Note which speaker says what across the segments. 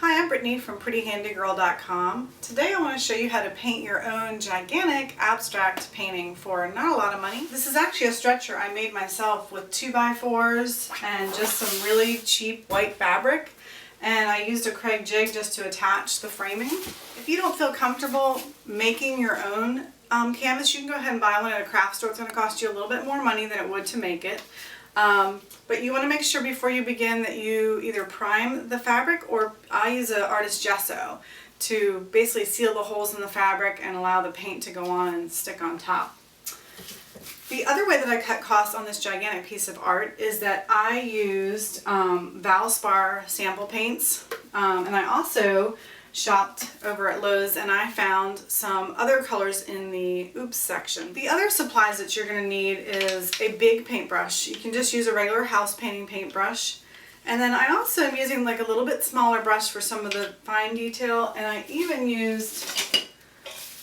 Speaker 1: Hi, I'm Brittany from prettyhandygirl.com. Today I want to show you how to paint your own gigantic abstract painting for not a lot of money. This is actually a stretcher I made myself with 2x4s and just some really cheap white fabric. And I used a Craig jig just to attach the framing. If you don't feel comfortable making your own canvas, you can go ahead and buy one at a craft store. It's going to cost you a little bit more money than it would to make it. But you want to make sure before you begin that you either prime the fabric, or I use an artist gesso to basically seal the holes in the fabric and allow the paint to go on and stick on top. The other way that I cut costs on this gigantic piece of art is that I used Valspar sample paints, and I also shopped over at Lowe's and I found some other colors in the oops section. The other supplies that you're going to need is a big paintbrush. You can just use a regular house painting paintbrush. And then I also am using like a little bit smaller brush for some of the fine detail, and I even used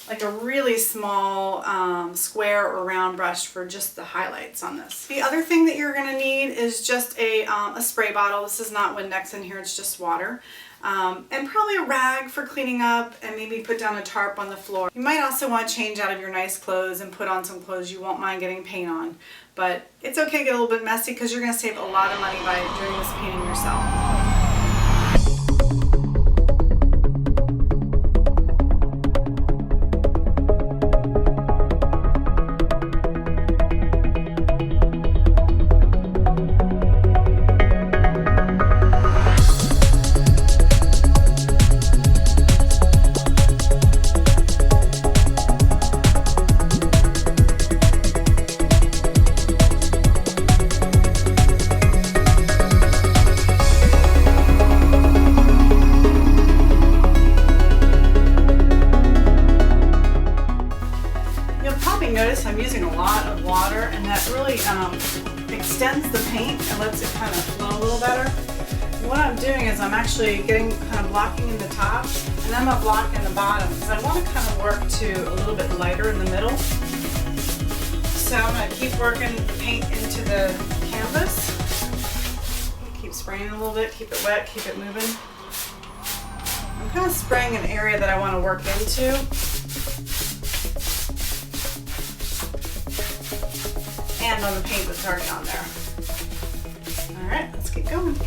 Speaker 1: like a really small square or round brush for just the highlights on this. The other thing that you're going to need is just a spray bottle. This is not Windex in here, it's just water. And probably a rag for cleaning up, and maybe put down a tarp on the floor. You might also want to change out of your nice clothes and put on some clothes you won't mind getting paint on. But it's okay to get a little bit messy because you're going to save a lot of money by doing this painting yourself. Notice I'm using a lot of water, and that really extends the paint and lets it kind of flow a little better. What I'm doing is I'm actually kind of blocking in the top, and then I'm going to block in the bottom because I want to kind of work to a little bit lighter in the middle. So I'm going to keep working the paint into the canvas. Keep spraying a little bit, keep it wet, keep it moving. I'm kind of spraying an area that I want to work into. And on the paint that's already on there. Alright, let's get going.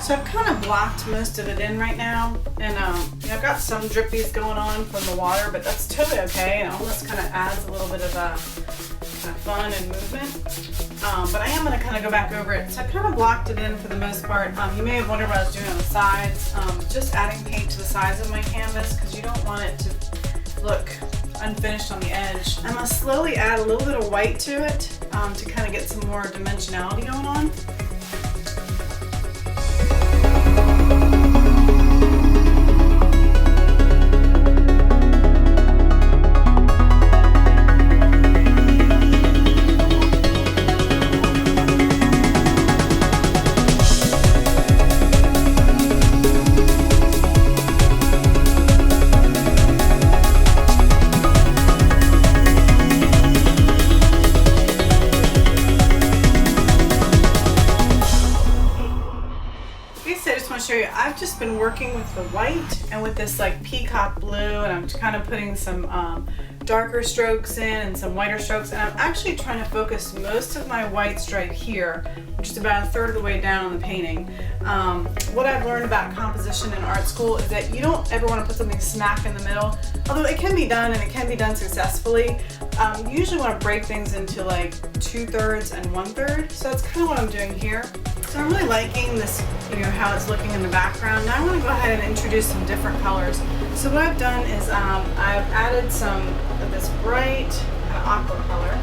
Speaker 1: So I've kind of blocked most of it in right now, and I've got some drippies going on from the water, but that's totally okay. It almost kind of adds a little bit of kind of fun and movement. But I am going to kind of go back over it. So I kind of blocked it in for the most part. You may have wondered what I was doing on the sides. Just adding paint to the sides of my canvas because you don't want it to look unfinished on the edge. I'm going to slowly add a little bit of white to it to kind of get some more dimensionality going on. Show you, I've just been working with the white and with this like peacock blue, and I'm kind of putting some darker strokes in and some whiter strokes, and I'm actually trying to focus most of my whites right here, which is about a third of the way down on the painting. What I've learned about composition in art school is that you don't ever want to put something smack in the middle, although it can be done and it can be done successfully. You usually want to break things into like 2/3 and 1/3, so that's kind of what I'm doing here. So I'm really liking this, how it's looking in the background. Now I want to go ahead and introduce some different colors. So what I've done is I've added some of this bright aqua color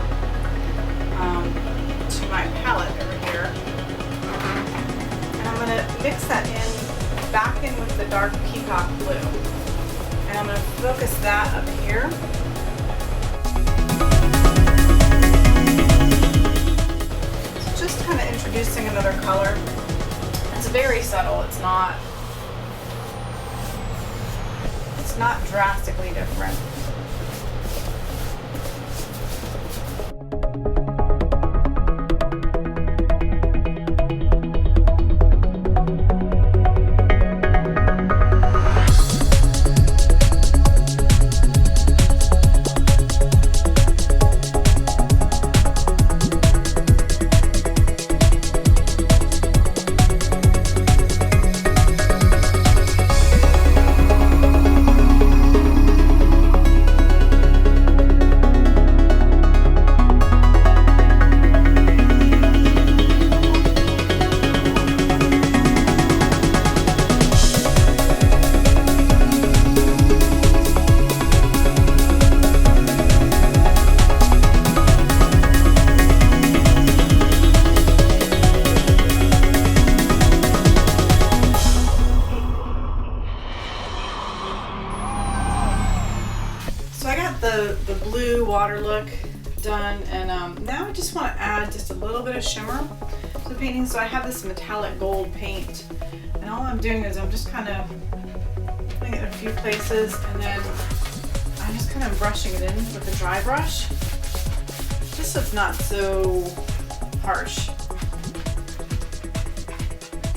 Speaker 1: to my palette over here. And I'm going to mix that back in with the dark peacock blue. And I'm going to focus that up here. So just kind of introducing another color. It's very subtle. It's not drastically different. The blue water look done, and now I just want to add just a little bit of shimmer to the painting. So I have this metallic gold paint, and all I'm doing is I'm just kind of putting it in a few places, and then I'm just kind of brushing it in with a dry brush, just so it's not so harsh.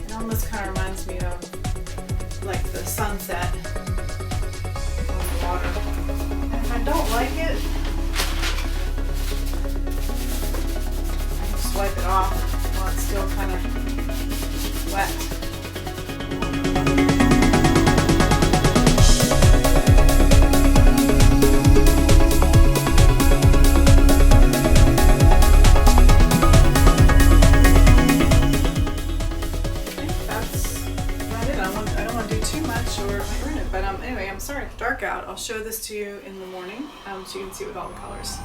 Speaker 1: It almost kind of reminds me of like the sunset on the water. If I don't like it, I can just wipe it off while it's still kind of wet. Anyway, I'm sorry it's dark out. I'll show this to you in the morning so you can see it with all the colors.